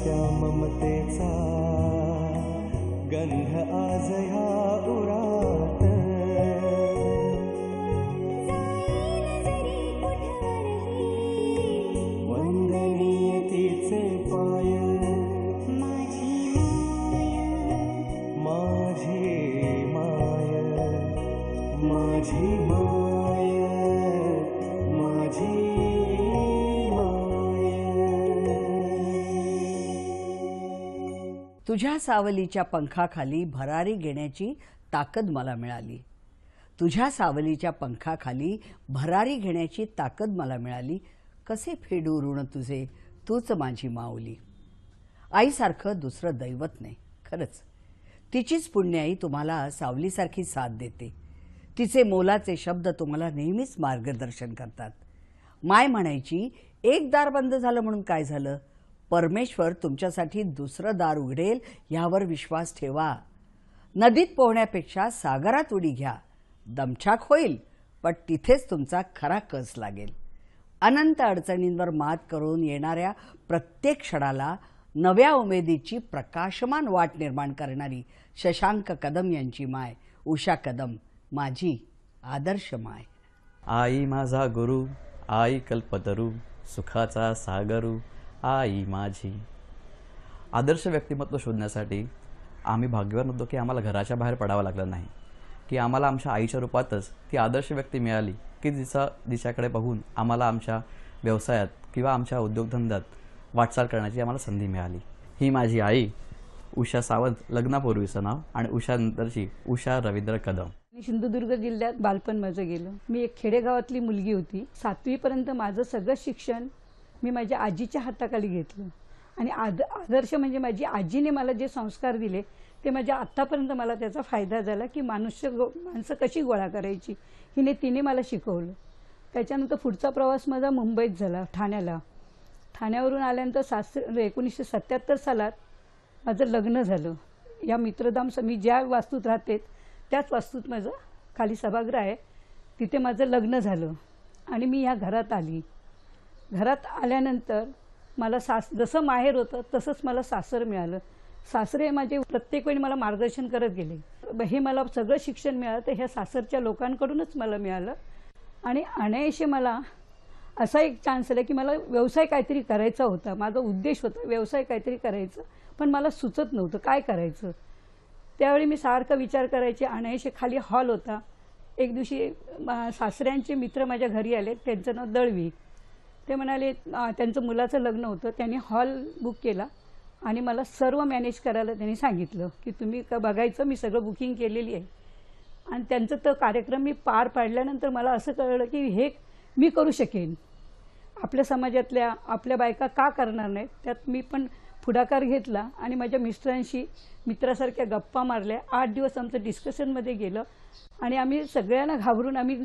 त्या ममतेचा गंध आज ह्या उरात. वंदनीय तिचे पाय, माझी माय, माझी माय, माझी माय. तुझ्या सावलीच्या पंखाखाली भरारी घेण्याची ताकद मला मिळाली. तुझ्या सावलीच्या पंखाखाली भरारी घेण्याची ताकद मला मिळाली. कसे फेडू ऋण तुझे, तूच माझी माऊली. आईसारखं दुसरं दैवत नाही. खरंच तिचीच पुण्याई तुम्हाला सावलीसारखी साथ देते. तिचे मोलाचे शब्द तुम्हाला नेहमीच मार्गदर्शन करतात. माय म्हणायची, एक दार बंद झालं म्हणून काय झालं, परमेश्वर तुमच्यासाठी दुसरं दार उघडेल यावर विश्वास ठेवा. नदीत पोहण्यापेक्षा सागरात उडी घ्या. दमछाक होईल, पण तिथेच तुमचा खरा कस लागेल. अनंत अडचणींवर मात करून येणाऱ्या प्रत्येक क्षणाला नव्या उमेदीची प्रकाशमान वाट निर्माण करणारी शशांक कदम यांची माय उषा कदम माझी आदर्श माय. आई माझा गुरु, आई कल्पतरू, सुखाचा सागरू, आई माझी. आदर्श व्यक्तिमत्व शोधण्यासाठी आम्ही भाग्यवान होतो की आम्हाला घराच्या बाहेर पडावं लागलं नाही, की आम्हाला आमच्या आईच्या रूपातच ती आदर्श व्यक्ती मिळाली की दिशाकडे बघून आम्हाला आमच्या व्यवसायात किंवा आमच्या उद्योगधंद्यात वाटचाल करण्याची आम्हाला संधी मिळाली. ही माझी आई उषा सावंत, लग्नापूर्वीचं नाव, आणि उषा नंतरची उषा रवींद्र कदम. सिंधुदुर्ग जिल्ह्यात बालपण माझं गेलं. मी एक खेडेगावातली मुलगी होती. 7वी पर्यंत माझं सगळं शिक्षण मी माझ्या आजीच्या हाताखाली घेतलं. आणि आदर्श म्हणजे माझी आजीने मला जे संस्कार दिले ते माझ्या आत्तापर्यंत मला त्याचा फायदा झाला, की माणसं कशी गोळा करायची तिने मला शिकवलं. त्याच्यानंतर पुढचा प्रवास माझा मुंबईत झाला, ठाण्याला. ठाण्यावरून आल्यानंतर 1977 सालात माझं लग्न झालं. या मित्रधाम, मी ज्या वास्तूत राहते त्याच वास्तूत माझं खाली सभागृह आहे, तिथे माझं लग्न झालं. आणि मी ह्या घरात आली. घरात आल्यानंतर मला जसं माहेर होतं तसंच मला सासर मिळालं. सासरे माझे प्रत्येक वेळी मला मार्गदर्शन करत गेले. हे मला सगळं शिक्षण मिळालं तर ह्या सासरच्या लोकांकडूनच मला मिळालं. आणि अनायासे मला असा एक चान्स आला की मला व्यवसाय काहीतरी करायचा होता. माझा उद्देश होता व्यवसाय काहीतरी करायचं, पण मला सुचत नव्हतं काय करायचं. त्यावेळी मी सारखा विचार करायचे. अनायासे खाली हॉल होता. एक दिवशी सासऱ्यांचे मित्र माझ्या घरी आले, त्यांचं नाव दळवी. ते म्हणाले, त्यांचं मुलाचं लग्न होतं, त्यांनी हॉल बुक केला आणि मला सर्व मॅनेज करायला त्यांनी सांगितलं की तुम्ही बघायचं, मी सगळं बुकिंग केलेली आहे. आणि त्यांचं तो कार्यक्रम मी पार पाडल्यानंतर मला असं कळलं की हे मी करू शकेन. आपल्या समाजातल्या आपल्या बायका का करणार नाहीत. त्यात मी पण पुढाकार घेतला आणि माझ्या मित्रासारख्या गप्पा मारल्या. 8 दिवस आमचं डिस्कशनमध्ये गेलं आणि आम्ही सगळ्यांना घाबरून आम्ही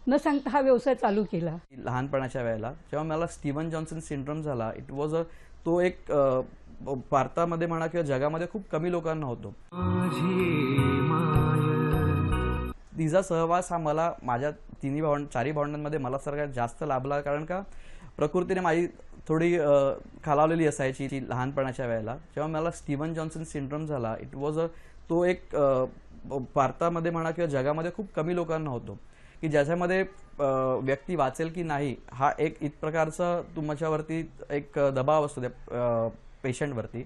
न सांगता हा व्यवसाय चालू केला. लहानपणाच्या वेळेला जेव्हा मला स्टीवन जॉन्सन सिंड्रोम झाला, इट वॉज तो एक भारतामध्ये म्हणा किंवा जगामध्ये खूप कमी लोकांना होतो. तिचा सहवास हा मला माझ्या चारी भावंडांमध्ये मला सगळ्यात जास्त लाभला. कारण का प्रकृतीने माझी थोडी खालावलेली असायची लहानपणाच्या वेळेला. जेव्हा मला स्टीवन जॉन्सन सिंड्रोम झाला, इट वॉज तो एक भारतामध्ये म्हणा किंवा जगामध्ये खूप कमी लोकांना होतो की ज्याच्यामध्ये व्यक्ती वाचेल की नाही हा एक प्रकारचा तुमच्यावरती एक दबाव असतो त्या पेशंटवरती.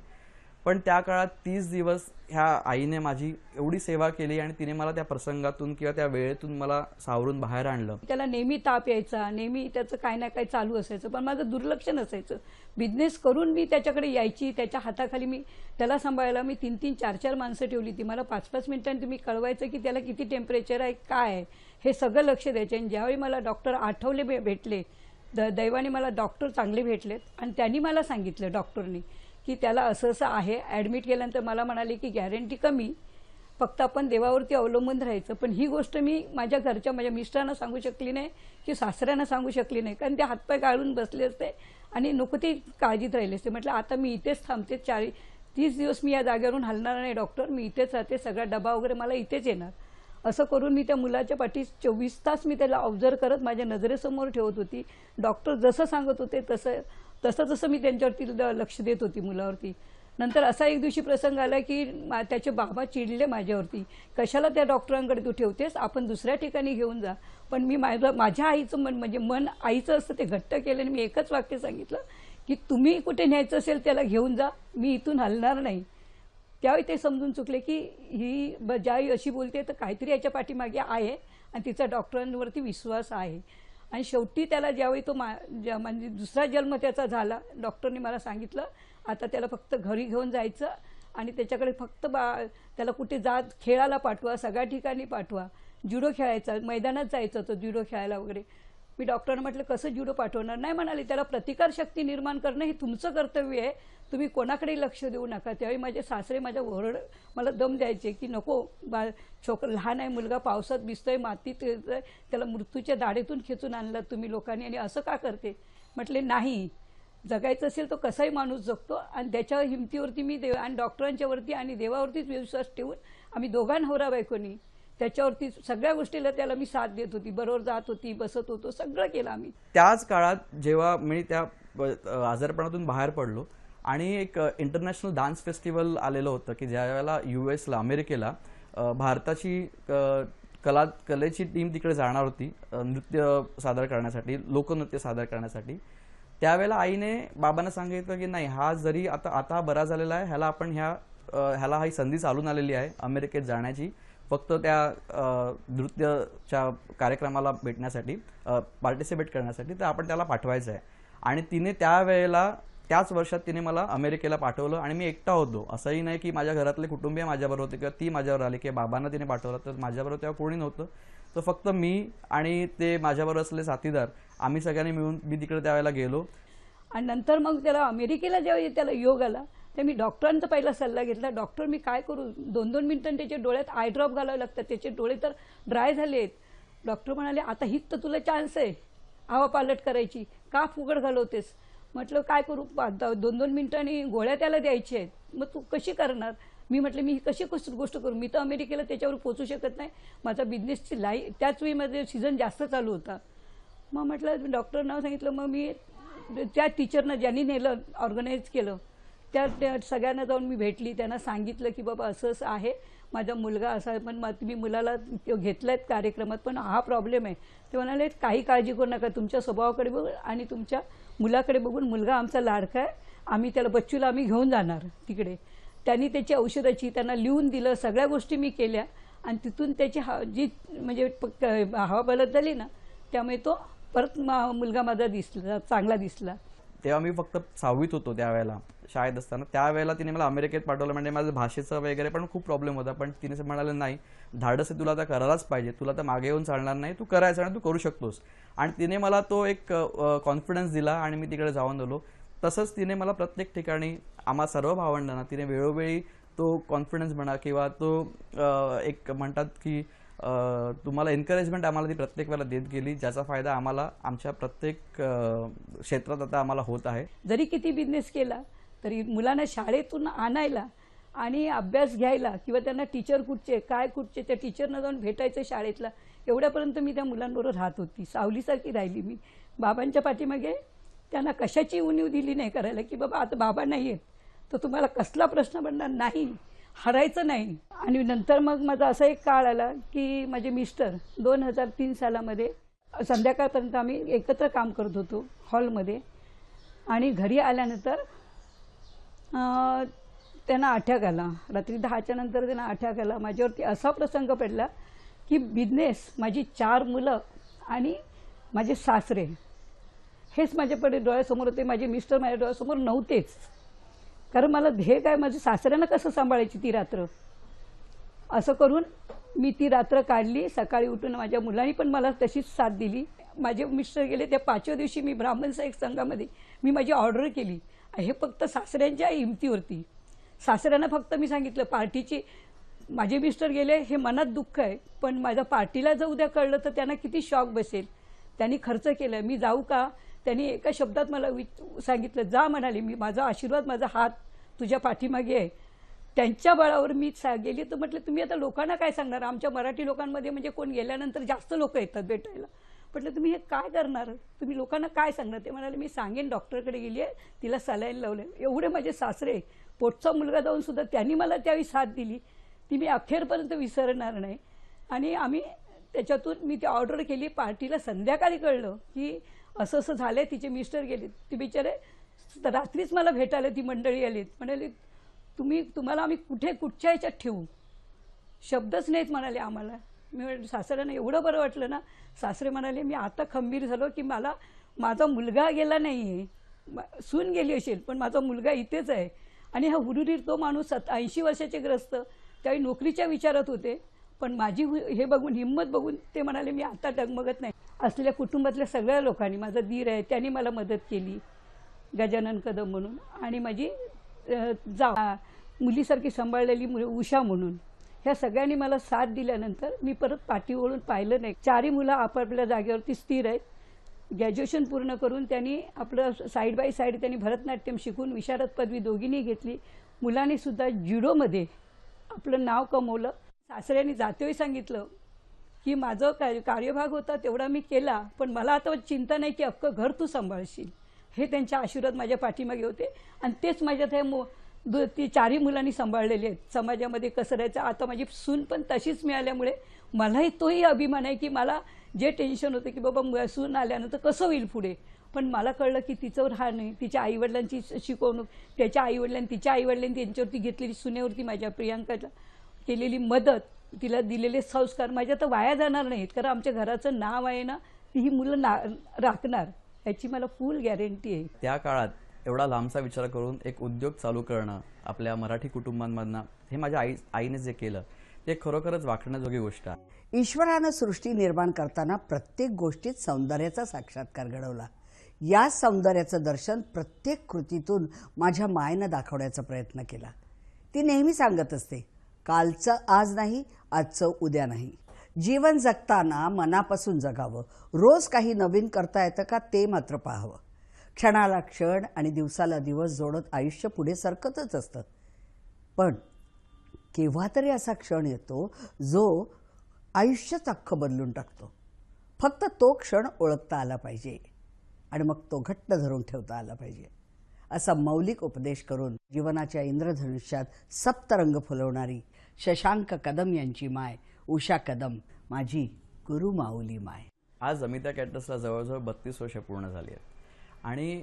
पण त्या काळात 30 दिवस ह्या आईने माझी एवढी सेवा केली आणि तिने मला त्या प्रसंगातून किंवा त्या वेळेतून मला सावरून बाहेर आणलं. त्याला नेहमी ताप यायचा, नेहमी त्याचं काही ना काही चालू असायचं, पण माझं दुर्लक्ष नसायचं. बिझनेस करून मी त्याच्याकडे यायची, त्याच्या हाताखाली मी त्याला सांभाळायला मी 3-3, 4-4 माणसं ठेवली ती. मला 5-5 मिनिटांनी तुम्ही कळवायचं की त्याला किती टेम्परेचर आहे, काय आहे, हे सगळं लक्ष द्यायचे. आणि ज्यावेळी मला डॉक्टर आठवले भेटले, दैवाने मला डॉक्टर चांगले भेटलेत आणि त्यांनी मला सांगितलं डॉक्टरनी की त्याला असं असं आहे. ॲडमिट केल्यानंतर मला म्हणाले की गॅरंटी कमी, फक्त आपण देवावरती अवलंबून राहायचं. पण ही गोष्ट मी माझ्या माझ्या मिस्टरांना सांगू शकली नाही की सासऱ्यांना सांगू शकली नाही, कारण ते हातपाय काढून बसले असते आणि नको ते काळजीत राहिले असते. म्हटलं आता मी इथेच थांबते, 30 दिवस मी या जागेवरून हलणार नाही डॉक्टर, मी इथेच राहते, सगळा डबा वगैरे मला इथेच येणार. असं करून मी त्या मुलाच्या पाठी 24 तास मी त्याला ऑब्झर्व करत माझ्या नजरेसमोर ठेवत होती. डॉक्टर जसं सांगत होते तसं तसं तसं मी त्यांच्यावरती लक्ष देत होती मुलावरती. नंतर असा एक दिवशी प्रसंग आला की त्याचे बाबा चिडले माझ्यावरती, कशाला त्या डॉक्टरांकडे तू ठेवतेस, आपण दुसऱ्या ठिकाणी घेऊन जा. पण मी माझ्या आईचं मन म्हणजे मन आईचं असतं ते घट्ट केलं आणि मी एकच वाक्य सांगितलं की तुम्ही कुठे न्यायचं असेल त्याला घेऊन जा, मी इथून हलणार नाही. त्यावेळी ते समजून चुकले की ही ज्यावेळी अशी बोलते तर काहीतरी याच्या पाठीमागे आहे आणि तिचा डॉक्टरांवरती विश्वास आहे. आणि शेवटी त्याला ज्यावेळी तो म्हणजे दुसरा जन्म त्याचा झाला, डॉक्टरने मला सांगितलं आता त्याला फक्त घरी घेऊन जायचं आणि त्याच्याकडे फक्त त्याला कुठे खेळायला पाठवा, सगळ्या ठिकाणी पाठवा, जुडो खेळायचा, मैदानात जायचं होतं जुडो खेळायला वगैरे. मी डॉक्टरांना म्हटलं कसं जुडो पाठवणार, नाही म्हणाले त्याला प्रतिकारशक्ती निर्माण करणं हे तुमचं कर्तव्य आहे, तुम्ही कोणाकडे लक्ष देऊ नका. त्यावेळी माझे सासरे मला दम द्यायचे की नको लहान आहे मुलगा, पावसात भिजतोय, मातीत त्याला मृत्यूच्या दाढेतून खेचून आणलं तुम्ही लोकांनी आणि असं का करते. म्हटले नाही, जगायचं असेल तो कसाही माणूस जगतो आणि त्याच्या हिमतीवरती मी आणि डॉक्टरांच्यावरती आणि देवावरतीच विश्वास ठेवून आम्ही दोघां नवरा बायकोनी त्याच्यावरती सगळ्या गोष्टीला त्याला मी साथ देत होती, बरोबर जात होती, बसत होतो, सगळं केलं आम्ही. त्याच काळात जेव्हा मी त्या आजारपणातून बाहेर पडलो आणि एक इंटरनॅशनल डान्स फेस्टिवल आलेलं होतं की ज्या वेळेला US ला अमेरिकेला भारताची कलेची टीम तिकडे जाणार होती नृत्य सादर करण्यासाठी, लोकनृत्य सादर करण्यासाठी. त्यावेळेला आईने बाबांना सांगितलं की नाही, हा जरी आता बरा झालेला आहे, ह्याला ही संधी चालून आलेली आहे अमेरिकेत जाण्याची, फक्त त्या नृत्यच्या कार्यक्रमाला भेटण्यासाठी, पार्टिसिपेट करण्यासाठी, तर आपण त्याला पाठवायचं आहे. आणि तिने त्यावेळेला त्याच वर्षात तिने मला अमेरिकेला पाठवलं आणि मी एकटा होतो. असंही नाही की माझ्या घरातले कुटुंबीय माझ्याबरोबर होते किंवा ती माझ्यावर आली किंवा बाबांना तिने पाठवलं, तर माझ्याबरोबर तेव्हा कोणी नव्हतं. तर फक्त मी आणि ते माझ्याबरोबर असलेले साथीदार, आम्ही सगळ्यांनी मिळून मी तिकडे त्यावेळेला गेलो. आणि नंतर मग त्याला अमेरिकेला जेव्हा त्याला योग आला तर मी डॉक्टरांचा पहिला सल्ला घेतला. डॉक्टर मी काय करू, 2-2 मिनिटांनी त्याच्या डोळ्यात आय ड्रॉप घालावे लागतात, त्याचे डोळे तर ड्राय झाले आहेत. डॉक्टर म्हणाले आता हीच तर तुला चान्स आहे हवा पालट करायची, का फुगड घालवतेस. म्हटलं काय करू, 2-2 मिनिटांनी गोळ्या त्याला द्यायच्या आहेत, मग तू कशी करणार. मी म्हटलं मी कशी गोष्ट करू, मी तर अमेरिकेला त्याच्यावर पोचू शकत नाही, माझा बिझनेसची त्याच वेळी माझे सीझन जास्त चालू होता. मग म्हटलं डॉक्टर नाव सांगितलं. मग मी त्या टीचरनं ज्यांनी नेलं ऑर्गनाईज केलं त्या सगळ्यांना जाऊन मी भेटली, त्यांना सांगितलं की बाबा असं असं आहे, माझा मुलगा असा आहे, पण मग मी मुलाला घेतलं आहेत कार्यक्रमात, पण हा प्रॉब्लेम आहे. ते म्हणाले काही काळजी करू नका, तुमच्या स्वभावाकडे बघून आणि तुमच्या मुलाकडे बघून, मुलगा आमचा लाडका आहे, आम्ही त्याला बच्चूला आम्ही घेऊन जाणार तिकडे. त्यांनी त्याची औषधाची त्यांना लिहून दिलं, सगळ्या गोष्टी मी केल्या आणि तिथून त्याची जी म्हणजे हवा बलत झाली ना, त्यामुळे तो परत मुलगा माझा दिसला, चांगला दिसला. तेव्हा मी फक्त 6वीत होतो त्यावेळेला, शाळेत असताना. त्यावेळेला तिने मला अमेरिकेत पाठवलं. म्हणजे माझं भाषेचं वगैरे पण खूप प्रॉब्लेम होता, पण तिने म्हणाले नाही, धाडस तुला आता करायलाच पाहिजे, तुला तर मागे येऊन चालणार नाही, तू करायचं आणि तू करू शकतोस. आणि तिने मला तो एक कॉन्फिडन्स दिला आणि मी तिकडे जाऊन आलो. तसंच तिने मला प्रत्येक ठिकाणी आम्हा सर्व भावंडांना तिने वेळोवेळी तो कॉन्फिडन्स म्हणा किंवा तो एक म्हणतात की तुम्हाला एन्करेजमेंट आम्हाला ती प्रत्येक वेळेला देत गेली, ज्याचा फायदा आम्हाला आमच्या प्रत्येक क्षेत्रात आता आम्हाला होत आहे. जरी किती बिझनेस केला तरी मुलांना शाळेतून आणायला आणि अभ्यास घ्यायला किंवा त्यांना टीचर कुठचे काय कुठचे त्या टीचरना जाऊन भेटायचं शाळेतला, एवढ्यापर्यंत मी त्या मुलांबरोबर राहत होती, सावलीसारखी राहिली मी. बाबांच्या पाठीमागे त्यांना कशाची उणीव दिली नाही करायला की बाबा आता बाबा नाही आहेत तर तुम्हाला कसला प्रश्न पडणार नाही, हरायचं नाही. आणि नंतर मग माझा असा एक काळ आला की माझे मिस्टर 2003 सालामध्ये संध्याकाळपर्यंत आम्ही एकत्र काम करत होतो हॉलमध्ये आणि घरी आल्यानंतर त्यांना अटॅक आला. रात्री 10च्या नंतर त्यांना अटॅक आला. माझ्यावरती असा प्रसंग पडला की बिझनेस, माझी 4 मुलं आणि माझे सासरे हेच माझ्याकडे डोळ्यासमोर होते. माझे मिस्टर माझ्या डोळ्यासमोर नव्हतेच, कारण मला ध्येय काय, माझ्या सासऱ्यांना कसं सांभाळायची ती रात्र. असं करून मी ती रात्र काढली. सकाळी उठून माझ्या मुलांनी पण मला तशीच साथ दिली. माझे मिस्टर गेले त्या 5व्या दिवशी मी ब्राह्मण सहाय्यक संघामध्ये मी माझी ऑर्डर केली. हे फक्त सासऱ्यांच्या हिमतीवरती. सासऱ्यांना फक्त मी सांगितलं पार्टीची, माझे मिस्टर गेले हे मनात दुःख आहे, पण माझ्या पार्टीला जर उद्या कळलं तर त्यांना किती शॉक बसेल. त्यांनी खर्च केला, मी जाऊ का. त्यांनी एका शब्दात मला सांगितलं जा म्हणाले. मी माझा आशीर्वाद, माझा हात तुझ्या पाठीमागे आहे. त्यांच्या बळावर मी गेली. तर म्हटलं तुम्ही आता लोकांना काय सांगणार, आमच्या मराठी लोकांमध्ये म्हणजे कोण गेल्यानंतर जास्त लोक येतात भेटायला. म्हटलं तुम्ही हे काय करणार, तुम्ही लोकांना काय सांगणार. ते म्हणाले मी सांगेन, डॉक्टरकडे गेली आहे, तिला सलाईन लावले. एवढे माझे सासरे, पोटचा मुलगा जाऊन सुद्धा त्यांनी मला त्यावेळी साथ दिली, ती मी अखेरपर्यंत विसरणार नाही. आणि आम्ही त्याच्यातून मी ती ऑर्डर केली. पार्टीला संध्याकाळी कळलं की असं असं झालं, तिचे मिस्टर गेले. ते बिचारे रात्रीच मला भेटायला ती मंडळी आलीत. म्हणाले तुम्हाला आम्ही कुठच्या ह्याच्यात ठेवू, शब्दच नाहीत म्हणाले आम्हाला. मी म्हटलं सासऱ्यांना एवढं बरं वाटलं ना. सासरे म्हणाले मी आता खंबीर झालो की मला माझा मुलगा गेला नाही आहे, सून गेली असेल पण माझा मुलगा इथेच आहे. आणि हा हुरुरीर तो माणूस 80 वर्षाचे ग्रस्त, त्यावेळी नोकरीच्या विचारात होते. पण माझी हे बघून, हिंमत बघून ते म्हणाले मी आता डगमगत नाही. असलेल्या कुटुंबातल्या सगळ्या लोकांनी, माझा दीर आहे त्यांनी मला मदत केली, गजानन कदम म्हणून, आणि माझी मुलीसारखी सांभाळलेली उषा म्हणून, ह्या सगळ्यांनी मला साथ दिल्यानंतर मी परत पाठी वळून पाहिलं नाही. 4 मुलं आपापल्या जागेवरती स्थिर आहेत. ग्रॅज्युएशन पूर्ण करून त्यांनी आपलं साईड बाय साईड त्यांनी भरतनाट्यम शिकून विशारद पदवी दोघींनी घेतली. मुलांनी सुद्धा ज्युडोमध्ये आपलं नाव कमवलं. सासऱ्यांनी जातेवेळी सांगितलं की माझं कार्यभाग होता तेवढा मी केला, पण मला आता चिंता नाही की अख्खं घर तू सांभाळशील. हे त्यांचे आशीर्वाद माझ्या पाठीमागे होते आणि तेच माझ्यात हे ती 4 मुलांनी सांभाळलेली आहेत. समाजामध्ये कसं राहायचं, आता माझी सून पण तशीच मिळाल्यामुळे मलाही तोही अभिमान आहे की मला जे टेन्शन होतं की बाबा सून आल्यानंतर कसं होईल पुढे, पण मला कळलं की तिचं हा नाही, तिच्या आईवडिलांची शिकवणूक, त्याच्या आईवडिलांनी, तिच्या आईवडिलांनी त्यांच्यावरती घेतलेली, सुनेवरती माझ्या प्रियांकाला केलेली मदत, तिला दिलेले संस्कार माझ्या तर वाया जाणार नाहीत. कारण आमच्या घराचं नाव आहे ना, ती ही मुलं राखणार याची मला फुल गॅरंटी आहे. त्या काळात एवढा लांबचा विचार करून एक उद्योग चालू करणं आपल्या मराठी कुटुंबांमधनं, हे माझ्या आईने जे केलं ते खरोखरच वाखण्याजोगी गोष्ट आहे. ईश्वरानं सृष्टी निर्माण करताना प्रत्येक गोष्टीत सौंदर्याचा साक्षात्कार घडवला. या सौंदर्याचं दर्शन प्रत्येक कृतीतून माझ्या मायेनं दाखवण्याचा प्रयत्न केला. ती नेहमी सांगत असते, कालचं आज नाही, आजचं उद्या नाही. जीवन जगताना मनापासून जगावं. रोज काही नवीन करता येतं का ते मात्र पाहावं. क्षणाला क्षण आणि दिवसाला दिवस जोडत आयुष्य पुढे सरकतच असतं. पण केव्हा तरी असा क्षण येतो जो आयुष्यच अख्खं बदलून टाकतो. फक्त तो क्षण ओळखता आला पाहिजे आणि मग तो घट्ट धरून ठेवता आला पाहिजे. असा मौलिक उपदेश करून जीवनाच्या इंद्रधनुष्यात सप्तरंग फुलवणारी शशांक कदम यांची माय उषा कदम माझी गुरु माऊली माय. आज अमिता कॅटर्सला जवळजवळ 32 वर्ष पूर्ण झाली आहेत. आणि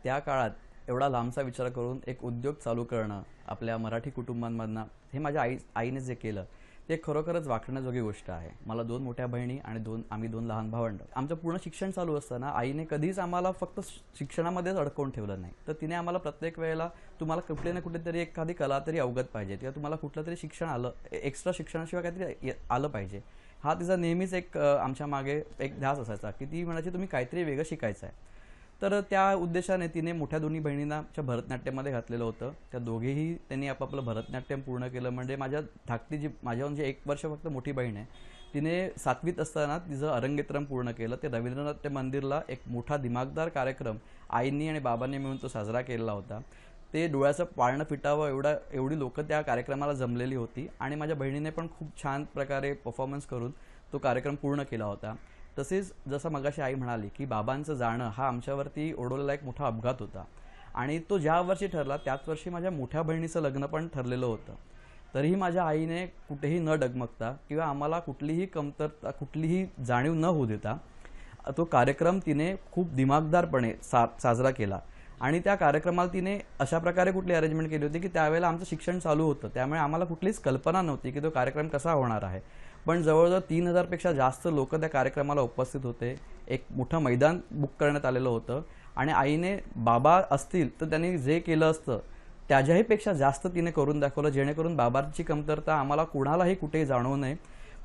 त्या काळात एवढा लांबचा विचार करून एक उद्योग चालू करणं आपल्या मराठी कुटुंबांमधनं, हे माझ्या आईने जे केलं ते खरोखरच वाखण्याजोगी गोष्ट आहे. मला 2 मोठ्या बहिणी आणि आम्ही 2 लहान भावंड. आमचं पूर्ण शिक्षण चालू असताना आईने कधीच आम्हाला फक्त शिक्षणामध्येच अडकवून ठेवलं नाही, तर तिने आम्हाला प्रत्येक वेळेला तुम्हाला कुठे ना कुठेतरी एखादी कला तरी अवगत पाहिजे किंवा तुम्हाला कुठलं तरी शिक्षण आलं, एक्स्ट्रा शिक्षणाशिवाय काहीतरी आलं पाहिजे, हा तिचा नेहमीच एक आमच्या मागे एक ध्यास असायचा की ती म्हणायची तुम्ही काहीतरी वेगळं शिकायचं आहे. तर त्या उद्देशाने तिने मोठ्या दोन्ही बहिणींना भरतनाट्यममध्ये घातलेलं होतं. त्या दोघेही त्यांनी आपापलं भरतनाट्यम पूर्ण केलं. म्हणजे माझ्या धाकटी जी माझ्या म्हणजे 1 वर्ष फक्त मोठी बहीण आहे, तिने 7वीत असताना तिचं अरंगेत्रम पूर्ण केलं. ते रवींद्रनाथ मंदिरला एक मोठा दिमागदार कार्यक्रम आईंनी आणि बाबांनी मिळून तो साजरा केलेला होता. ते डोळ्याचं पाळणं फिटावं एवढी लोक त्या कार्यक्रमाला जमलेली होती आणि माझ्या बहिणीने पण खूप छान प्रकारे परफॉर्मन्स करून तो कार्यक्रम पूर्ण केला होता. तसेच जसं मगाशी आई म्हणाली की बाबांचं जाणं हा आमच्यावरती ओढवलेला एक मोठा अपघात होता आणि तो ज्या वर्षी ठरला त्याच वर्षी माझ्या मोठ्या बहिणीचं लग्न पण ठरलेलं होतं. तरीही माझ्या आईने कुठेही न डगमगता किंवा आम्हाला कुठलीही कमतरता, कुठलीही जाणीव न होऊ देता तो कार्यक्रम तिने खूप दिमागदारपणे साजरा केला. आणि त्या कार्यक्रमाला तिने अशा प्रकारे कुठली अरेंजमेंट केली होती की त्यावेळेला आमचं शिक्षण चालू होतं, त्यामुळे आम्हाला कुठलीच कल्पना नव्हती की तो कार्यक्रम कसा होणार आहे. पण जवळजवळ 3000पेक्षा जास्त लोक त्या कार्यक्रमाला उपस्थित होते. एक मोठं मैदान बुक करण्यात आलेलं होतं आणि आईने बाबा असतील तर त्यांनी जे केलं असतं त्याच्याही पेक्षा जास्त तिने करून दाखवलं, जेणेकरून बाबांची कमतरता आम्हाला कुणालाही कुठेही जाणवू नये.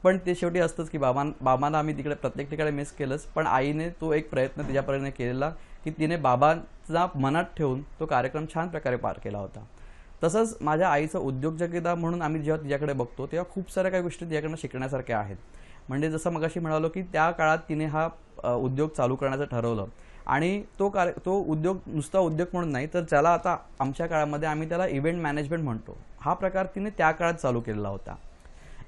पण ते शेवटी असतंच की बाबांना आम्ही तिकडे प्रत्येक ठिकाणी मिस केलंच, पण आईने तो एक प्रयत्न तिच्यापर्यंत केलेला की तिने बाबांचा मनात ठेवून तो कार्यक्रम छान प्रकारे पार केला होता. तसंच माझ्या आईचं उद्योजकता म्हणून आम्ही जेव्हा तिच्याकडे बघतो तेव्हा खूप साऱ्या काही गोष्टी तिच्याकडनं शिकण्यासारख्या आहेत. म्हणजे जसं मगाशी म्हणालो की त्या काळात तिने हा उद्योग चालू करण्याचं ठरवलं आणि तो उद्योग नुसता उद्योग म्हणून नाही तर ज्याला आता आमच्या काळामध्ये आम्ही त्याला इव्हेंट मॅनेजमेंट म्हणतो, हा प्रकार तिने त्या काळात चालू केलेला होता.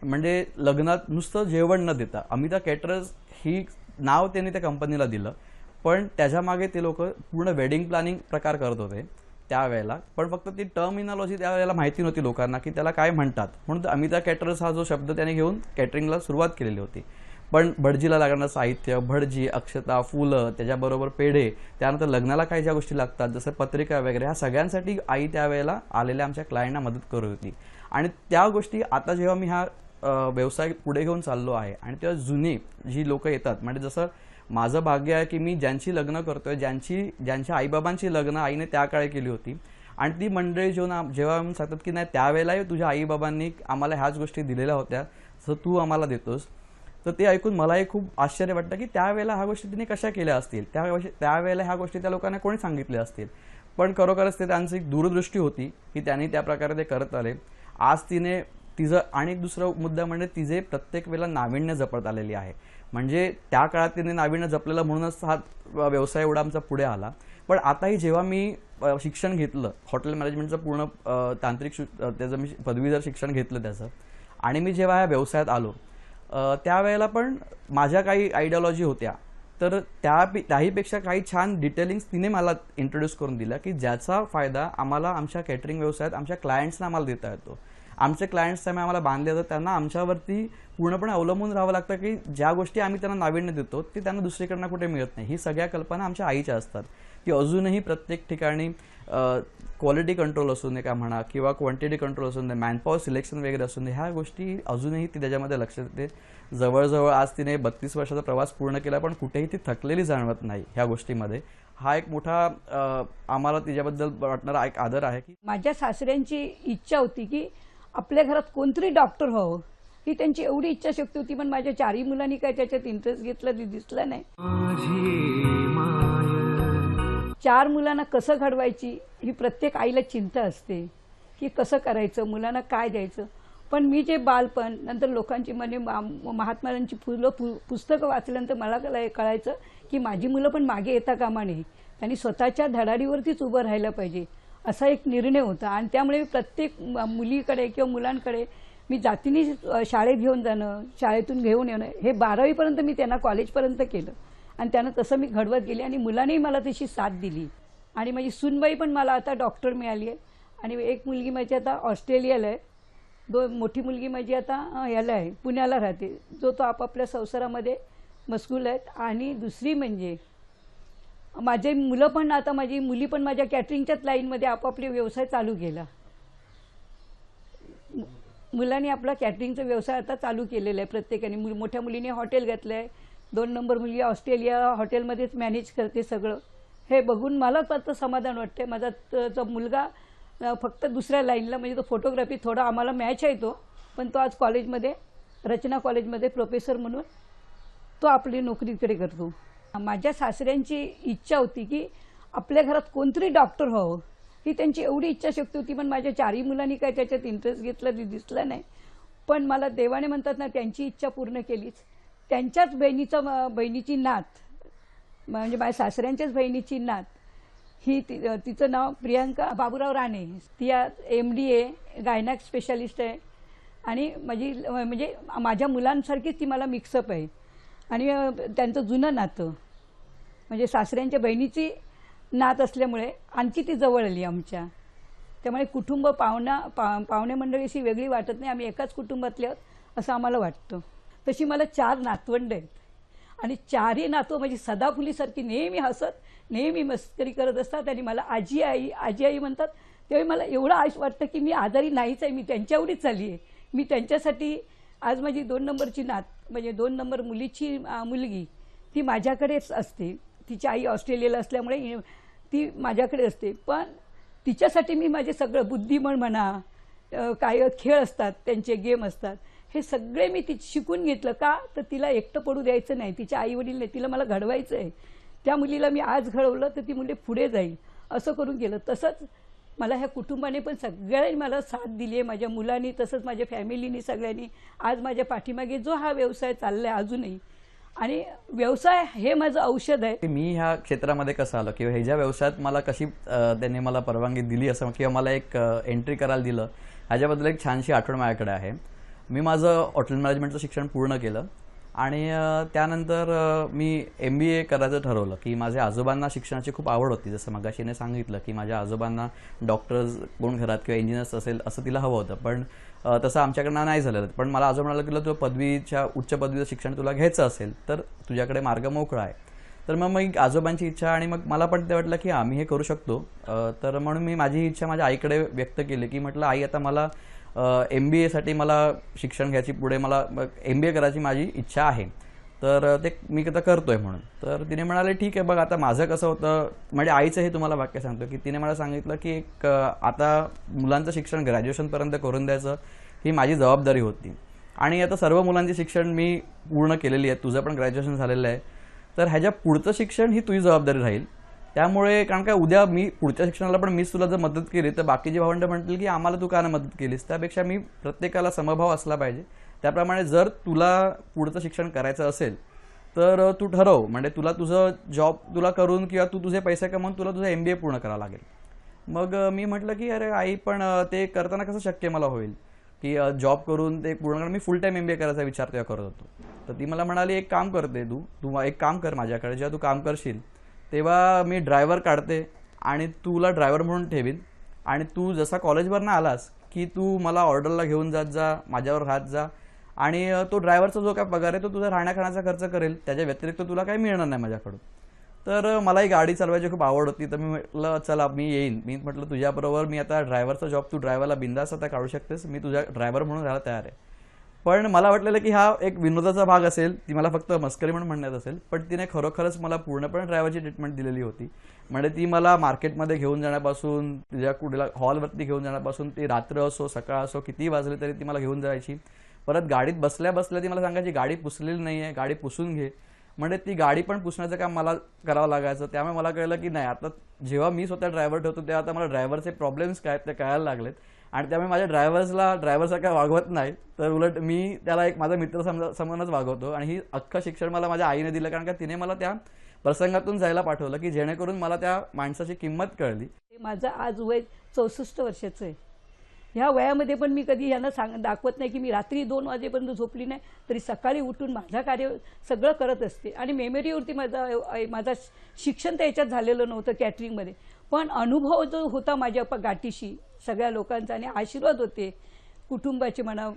म्हणजे लग्नात नुसतं जेवण न देता अमिता कॅटरर्स ही नाव त्यांनी त्या कंपनीला दिलं, पण त्याच्यामागे ते लोक पूर्ण वेडिंग प्लॅनिंग प्रकार करत होते त्यावेळेला. पण फक्त ती टर्मिनॉलॉजी त्यावेळेला माहिती नव्हती लोकांना की त्याला काय म्हणतात, म्हणून अमिता कॅटरर्स हा जो शब्द त्याने घेऊन कॅटरिंगला सुरुवात केलेली होती. पण भटजीला लागणारं साहित्य, भटजी, अक्षता, फुलं, त्याच्याबरोबर पेढे, त्यानंतर लग्नाला काही ज्या गोष्टी लागतात जसं पत्रिका वगैरे, ह्या सगळ्यांसाठी आई त्यावेळेला आलेल्या आमच्या क्लायंटना मदत करत होती. आणि त्या गोष्टी आता जेव्हा मी हा व्यवसाय पुढे घेऊन चाललो आहे आणि तेव्हा जुनी जी लोक येतात, म्हणजे जसं माझं भाग्य आहे की मी ज्यांची लग्न करतोय, ज्यांच्या आईबाबांची लग्न आईने त्या काळी केली होती, आणि ती मंडळी जेव्हा सांगतात की नाही त्यावेळेला तुझ्या आईबाबांनी आम्हाला ह्याच गोष्टी दिलेल्या होत्या जसं तू आम्हाला देतोस, तर ते ऐकून मलाही खूप आश्चर्य वाटतं की त्यावेळेला ह्या गोष्टी तिने कशा केल्या असतील, त्यावेळेला ह्या गोष्टी त्या लोकांना कोणी सांगितल्या असतील. पण खरोखरच ते त्यांची एक दूरदृष्टी होती की त्यांनी त्या प्रकारे ते करत आले. आज तिचं आणि एक दुसरा मुद्दा म्हणजे तिचे प्रत्येक वेळेला नाविन्य जपत आलेली आहे. म्हणजे त्या काळात तिने नाविन्य जपलेलं म्हणूनच हा व्यवसाय एवढा आमचा पुढे आला. पण आताही जेव्हा मी शिक्षण घेतलं हॉटेल मॅनेजमेंटचं पूर्ण तांत्रिक त्याचं मी पदवीधर शिक्षण घेतलं त्याचं, आणि मी जेव्हा या व्यवसायात आलो त्यावेळेला पण माझ्या काही आयडिओलॉजी होत्या, तर त्याहीपेक्षा काही छान डिटेलिंग्स तिने मला इंट्रोड्यूस करून दिल्या की ज्याचा फायदा आम्हाला आमच्या कॅटरिंग व्यवसायात आमच्या क्लायंट्सना आम्हाला देता येतो. आमचे क्लायंट्स त्यामुळे आम्हाला बांधले जातात, त्यांना आमच्यावरती पूर्णपणे अवलंबून राहावं लागतं की ज्या गोष्टी आम्ही त्यांना नाविन्य देतो ते त्यांना दुसरीकडनं कुठे मिळत नाही. ही सगळ्या कल्पना आमच्या आईच्या असतात की अजूनही प्रत्येक ठिकाणी क्वालिटी कंट्रोल असून दे का म्हणा, किंवा क्वांटिटी कंट्रोल असून दे, मॅनपॉवर सिलेक्शन वगैरे असून दे, ह्या गोष्टी अजूनही ती त्याच्यामध्ये लक्ष देते. जवळजवळ आज तिने 32 वर्षाचा प्रवास पूर्ण केला, पण कुठेही ती थकलेली जाणवत नाही ह्या गोष्टीमध्ये. हा एक मोठा आम्हाला तिच्याबद्दल वाटणारा एक आदर आहे. की माझ्या सासऱ्यांची इच्छा होती की आपल्या घरात कोणतरी डॉक्टर व्हावं, ही त्यांची एवढी इच्छाशक्ती होती. पण माझ्या 4ही मुलांनी काय त्याच्यात इंटरेस्ट घेतला दिसला नाही. माझी माय 4 मुलांना कसं घडवायची ही प्रत्येक आईला चिंता असते की कसं करायचं, मुलांना काय द्यायचं. पण मी जे बालपण नंतर लोकांची म्हणजे महात्मांची पुस्तकं वाचल्यानंतर मला कळायचं की माझी मुलं पण मागे येता कामा नये, त्यांनी स्वतःच्या धडाडीवरतीच उभं राहायला पाहिजे, असा एक निर्णय होता. आणि त्यामुळे प्रत्येक मुलीकडे किंवा मुलांकडे मी जातीने शाळेत घेऊन जाणं, शाळेतून घेऊन येणं, हे 12वीपर्यंत मी त्यांना कॉलेजपर्यंत केलं. आणि त्यानं तसं मी घडवत गेली आणि मुलांनीही मला तशी साथ दिली. आणि माझी सूनबाई पण मला आता डॉक्टर मिळाली आहे. आणि एक मुलगी माझी आता ऑस्ट्रेलियाला आहे, मोठी मुलगी माझी आता याला आहे, पुण्याला राहते, तो आपापल्या संसारामध्ये मशगूल आहेत. आणि दुसरी म्हणजे माझे मुलं पण आता माझी मुली पण माझ्या कॅटरिंगच्याच लाईनमध्ये आपापले व्यवसाय चालू केला. मुलांनी आपला कॅटरिंगचा व्यवसाय आता चालू केलेला आहे प्रत्येकाने. मोठ्या मुलीने हॉटेल घातलं आहे, 2 नंबर मुलगी ऑस्ट्रेलिया हॉटेलमध्येच मॅनेज करते सगळं. हे बघून मला आता समाधान वाटते. माझा मुलगा फक्त दुसऱ्या लाईनला, म्हणजे तो फोटोग्राफी थोडा आम्हाला मॅच आहे तो, पण तो आज कॉलेजमध्ये रचना कॉलेजमध्ये प्रोफेसर म्हणून तो आपली नोकरीकडे करतो. माझ्या सासऱ्यांची इच्छा होती की आपल्या घरात कोणतरी डॉक्टर व्हावं, ही त्यांची एवढी इच्छाशक्ती होती. पण माझ्या 4ही मुलांनी काय त्याच्यात इंटरेस्ट घेतला दिसला नाही. पण मला देवाने म्हणतात ना, त्यांची इच्छा पूर्ण केलीच. त्यांच्याच बहिणीची नात, म्हणजे माझ्या सासऱ्यांच्याच बहिणीची नात, ही तिचं नाव प्रियांका बाबूराव राणे, ती MD गायनॅक स्पेशालिस्ट आहे. आणि म्हणजे माझ्या मुलांसारखीच ती मला मिक्सअप आहे. आणि त्यांचं जुनं नातं म्हणजे सासऱ्यांच्या बहिणीची नात असल्यामुळे आणखी ती जवळ आली आमच्या. त्यामुळे कुटुंब पाहुणे मंडळीशी वेगळी वाटत नाही, आम्ही एकाच कुटुंबातले आहोत असं आम्हाला वाटतं. तशी मला 4 नातवंड आहेत. आणि 4ही नातू म्हणजे सदाफुलीसारखी नेहमी हसत, नेहमी मस्करी करत असतात. आणि मला आजी आई म्हणतात. तेव्हा मला एवढं आयुष वाटतं की मी आजारी नाहीच आहे, मी त्यांच्या एवढीच झाली आहे. मी त्यांच्यासाठी आज माझी 2 नंबरची नात, म्हणजे 2 नंबर मुलीची मुलगी, ती माझ्याकडेच असते. तिची आई ऑस्ट्रेलियाला असल्यामुळे ती माझ्याकडे असते. पण तिच्यासाठी मी माझे सगळं बुद्धिबळ म्हणा, काय खेळ असतात, त्यांचे गेम असतात, हे सगळे मी शिकून घेतलं. का तर तिला एकटं पडू द्यायचं नाही, तिच्या आईवडील नाही, तिला मला घडवायचं आहे. त्या मुलीला मी आज घडवलं तर ती मुली पुढे जाईल असं करून केलं. तसंच मला ह्या कुटुंबाने पण सगळ्यांनी मला साथ दिली आहे, माझ्या मुलांनी, तसंच माझ्या फॅमिलीनी, सगळ्यांनी. आज माझ्या पाठीमागे जो हा व्यवसाय चालला आहे अजूनही, आणि व्यवसाय हे माझं औषध आहे. मी ह्या क्षेत्रामध्ये कसं आलो किंवा ह्या व्यवसायात मला कशी त्यांनी मला परवानगी दिली असं किंवा मला एक एंट्री करायला दिलं, ह्याच्याबद्दल एक छानशी आठवण माझ्याकडे आहे. मी माझं हॉटेल मॅनेजमेंटचं शिक्षण पूर्ण केलं आणि त्यानंतर मी MBA करायचं ठरवलं, की माझ्या आजोबांना शिक्षणाची खूप आवड होती. जसं मगाशीने सांगितलं, की माझ्या आजोबांना डॉक्टर्स कोण घरात किंवा इंजिनियर्स असेल असं तिला हवं होतं, पण तसं आमच्याकडनं नाही झालेलं. पण मला आजोबा म्हणाले, की तुला उच्च पदवीचं शिक्षण तुला घ्यायचं असेल तर तुझ्याकडे मार्ग मोकळा आहे. तर मग आजोबांची इच्छा आणि मग मला पण ते वाटलं, की आम्ही हे करू शकतो. तर म्हणून मी माझी इच्छा माझ्या आईकडे व्यक्त केली, की म्हटलं आई आता मला MBAसाठी मला शिक्षण घ्यायची, पुढे मला MBA करायची माझी इच्छा आहे, तर ते मी आता करतोय म्हणून. तर तिने म्हणाले ठीक आहे बघ आता माझं कसं होतं, म्हणजे आईचं हे तुम्हाला वाक्य सांगतो, की तिने मला सांगितलं की आता मुलांचं शिक्षण ग्रॅज्युएशनपर्यंत करून द्यायचं ही माझी जबाबदारी होती आणि आता सर्व मुलांची शिक्षण मी पूर्ण केलेली आहे, तुझं पण ग्रॅज्युएशन झालेलं आहे, तर ह्याच्या पुढचं शिक्षण ही तुझी जबाबदारी राहील. त्यामुळे कारण काय उद्या मी पुढच्या शिक्षणाला पण मीच तुला जर मदत केली तर बाकीचे भावंड म्हणतील की आम्हाला तू का नाही मदत केलीस. त्यापेक्षा मी प्रत्येकाला समभाव असला पाहिजे. त्याप्रमाणे जर तुला पुढचं शिक्षण करायचं असेल तर तू ठरव, म्हणजे तुला तुझं जॉब तुला करून किंवा तू तुझे पैसे कमवून तुला तुझं MBA पूर्ण करावं लागेल. मग मी म्हटलं की अरे आई पण ते करताना कसं शक्य मला होईल की जॉब करून ते पूर्ण करून मी फुल टाईम MBA करायचा विचार तेव्हा करत होतो. तर ती मला म्हणाली एक काम करते तू एक काम कर माझ्याकडे, जेव्हा तू काम करशील तेव्हा मी ड्रायव्हर काढते आणि तुला ड्रायव्हर म्हणून ठेवीन आणि तू जसा कॉलेजवरनं आलास की तू मला ऑर्डरला घेऊन जात जा, माझ्यावर राहत जा आणि तो ड्रायव्हरचा जो काय पगार आहे तो तुझा राहण्याखाण्याचा खर्च करेल, त्याच्या व्यतिरिक्त तुला काही मिळणार नाही माझ्याकडून. तर मलाही गाडी चालवायची खूप आवड होती, तर मी म्हटलं चला मी येईन. मी म्हटलं तुझ्याबरोबर मी आता ड्रायव्हरचा जॉब तू ड्रायव्हरला बिंदास आता काढू शकतेस, मी तुझ्या ड्रायव्हर म्हणून राहायला तयार आहे. पण मला वाटलेलं की हा एक विनोदाचा भाग असेल, ती मला फक्त मस्करी म्हणून म्हणण्यात असेल, पण तिने खरोखरच मला पूर्णपणे ड्रायव्हरची ट्रीटमेंट दिलेली होती. म्हणजे ती मला मार्केटमध्ये घेऊन जाण्यापासून, तुझ्या कुठल्या हॉलवरती घेऊन जाण्यापासून, ती रात्र असो सकाळ असो किती वाजले तरी ती मला घेऊन जायची. परत गाडीत बसल्या बसल्या ती मला सांगायची गाडी पुसलेली नाही आहे, गाडी पुसून घे. म्हणजे ती गाडी पण पुसण्याचं काम मला करावं लागायचं. त्यामुळे मला कळलं की नाही आता जेव्हा मी स्वतः ड्रायव्हर ठेवतो तेव्हा आता मला ड्रायव्हरचे प्रॉब्लेम्स काय ते कळायला लागलेत आणि त्यामुळे माझ्या ड्रायव्हरसारखं वागवत नाही, तर उलट मी त्याला एक माझा मित्र समजूनच वागवतो. आणि ही अख्खं शिक्षण मला माझ्या आईने दिलं, कारण का तिने मला त्या प्रसंगातून जायला पाठवलं की जेणेकरून मला त्या माणसाची किंमत कळली. माझं आज वय 64 वर्षाचं आहे. ह्या वयामध्ये पण मी कधी यांना दाखवत नाही की मी रात्री 2 वाजेपर्यंत झोपली नाही तरी सकाळी उठून माझं कार्य सगळं करत असते. आणि मेमरीवरती माझा शिक्षण तर याच्यात झालेलं नव्हतं कॅटरिंगमध्ये, पण अनुभव जो होता माझ्या गाठीशी सगळ्या लोकांचा आणि आशीर्वाद होते कुटुंबाचे म्हणा,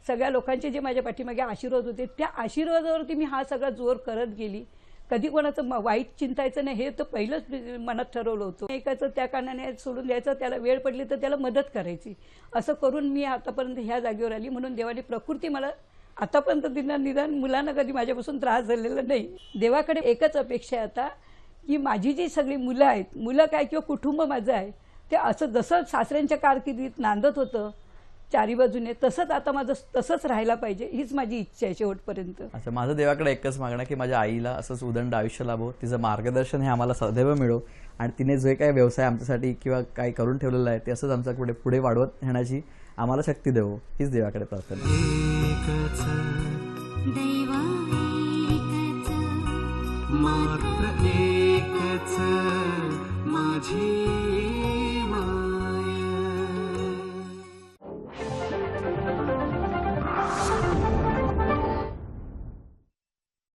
सगळ्या लोकांचे जे माझ्या पाठीमागे आशीर्वाद होते, त्या आशीर्वादावरती मी हा सगळा जोर करत गेली. कधी कोणाचं वाईट चिंतायचं नाही हे तर पहिलंच मनात ठरवलं होतं. एकाचं त्या कारणाने सोडून द्यायचं, त्याला वेळ पडली तर त्याला मदत करायची, असं करून मी आतापर्यंत ह्या जागेवर आली. म्हणून देवाने प्रकृती मला आतापर्यंत तिला निदान मुलांना कधी माझ्यापासून त्रास झालेला नाही. देवाकडे एकच अपेक्षा आहे आता की माझी जी सगळी मुलं आहेत, मुलं काय किंवा कुटुंब माझं आहे ते असं जसं सासऱ्यांच्या कारकिर्दीत नांदत होतं चारी बाजूने, तसंच आता माझं तसंच राहायला पाहिजे, हीच माझी इच्छा आहे शेवटपर्यंत. अच्छा, माझं देवाकडे एकच मागणं की माझ्या आईला असंच उदंड आयुष्य लाभो, तिचं मार्गदर्शन हे आम्हाला सदैव मिळो आणि तिने जे काही व्यवसाय आमच्यासाठी किंवा काही करून ठेवलेला आहे ते असंच आमच्या पुढे वाढवत नेण्याची आम्हाला शक्ती देवो, हीच देवाकडे प्रार्थना. एकच दैवा एकच मात्र एकच माझी माय.